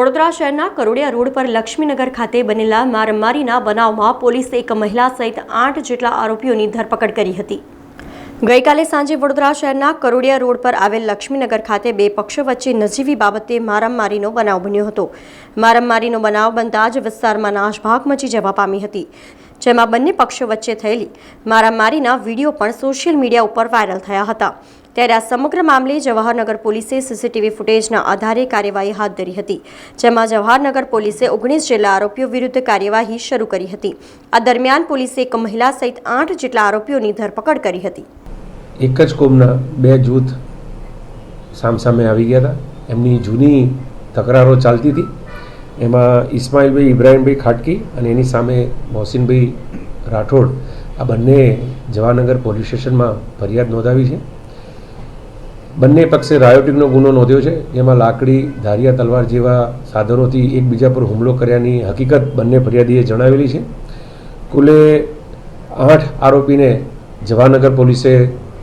વડોદરા શહેરના કરોડિયા રોડ પર લક્ષ્મીનગર ખાતે બનેલા મારામારીના બનાવમાં પોલીસે એક મહિલા સહિત 8 જેટલા આરોપીઓની ધરપકડ કરી હતી। ગઈકાલે સાંજે વડોદરા શહેરના કરોડિયા રોડ પર આવેલ લક્ષ્મીનગર ખાતે બે પક્ષો વચ્ચે નજીવી બાબતે મારામારીનો બનાવ બન્યો હતો। મારામારીનો બનાવ બનતા જ વિસ્તારમાં નાસભાગ મચી જવા પામી હતી, જેમાં બંને પક્ષો વચ્ચે થયેલી મારામારીના વિડીયો પણ સોશિયલ મીડિયા ઉપર વાયરલ થયા હતા। ત્યારે આ સમગ્ર મામલે જવાહરનગર પોલીસે સીસીટીવી ફૂટેજના આધારે કાર્યવાહી હાથ ધરી હતી, જેમાં જવાહરનગર પોલીસે 19 જેટલા આરોપીઓ વિરુદ્ધ કાર્યવાહી શરૂ કરી હતી। આ દરમિયાન પોલીસે એક મહિલા સહિત 8 જેટલા આરોપીઓની ધરપકડ કરી હતી। એક જ કોમના બે જૂથ સામસામે આવી ગયા હતા। એમની જૂની તકરારો ચાલતી હતી। એમાં ઇસ્માઇલભાઈ ઇબ્રાહીમભાઈ ખાટકી અને એની સામે મોહસિનભાઈ રાઠોડ આ બંને જવાહરનગર પોલીસ સ્ટેશનમાં ફરિયાદ નોંધાવી છે। બંને પક્ષે રાયોટિંગનો ગુનો નોંધ્યો છે, જેમાં લાકડી, ધારિયા તલવાર જેવા સાધનોથી એકબીજા પર હુમલો કર્યાની હકીકત બંને ફરિયાદીએ જણાવેલી છે। કુલે 8 આરોપીને જવાહરનગર પોલીસે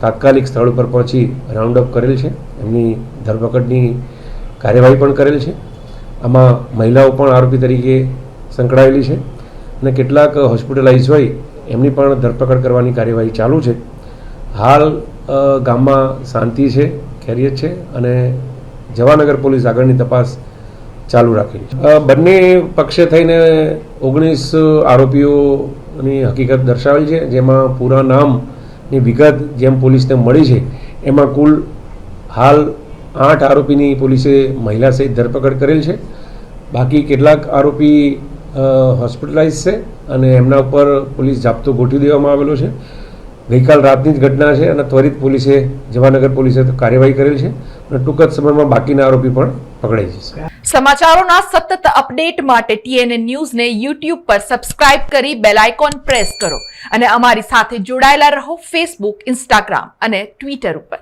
તાત્કાલિક સ્થળ પર પહોંચી રાઉન્ડ અપ કરેલ છે। એમની ધરપકડની કાર્યવાહી પણ કરેલ છે। આમાં મહિલાઓ પણ આરોપી તરીકે સંકળાયેલી છે અને કેટલાક હોસ્પિટલાઇઝ હોય એમની પણ ધરપકડ કરવાની કાર્યવાહી ચાલુ છે। હાલ ગામમાં શાંતિ છે, ખૈરિયત છે અને જવાહરનગર પોલીસ આગળની તપાસ ચાલુ રાખેલી છે। બંને પક્ષે થઈને 19 આરોપીઓની હકીકત દર્શાવેલ છે, જેમાં પૂરા નામની વિગત જેમ પોલીસને મળી છે એમાં કુલ હાલ 8 આરોપીની પોલીસે મહિલા સહિત ધરપકડ કરેલ છે। બાકી કેટલાક આરોપી હોસ્પિટલાઇઝ છે અને એમના ઉપર પોલીસ જાપ્તો ગોઠવી દેવામાં આવેલો છે। ગઈકાલ રાતની જ ઘટના છે અને ત્વરિત પોલીસે જવાહરનગર પોલીસે કાર્યવાહી કરેલ છે અને ટૂંક જ સમયમાં બાકીના આરોપી પણ પકડાઈ જશે। સમાચારોના સતત અપડેટ માટે TNN ન્યૂઝને YouTube પર સબસ્ક્રાઇબ કરી બેલ આઇકોન પ્રેસ કરો અને અમારી સાથે જોડાયેલા રહો Facebook, Instagram અને Twitter ઉપર।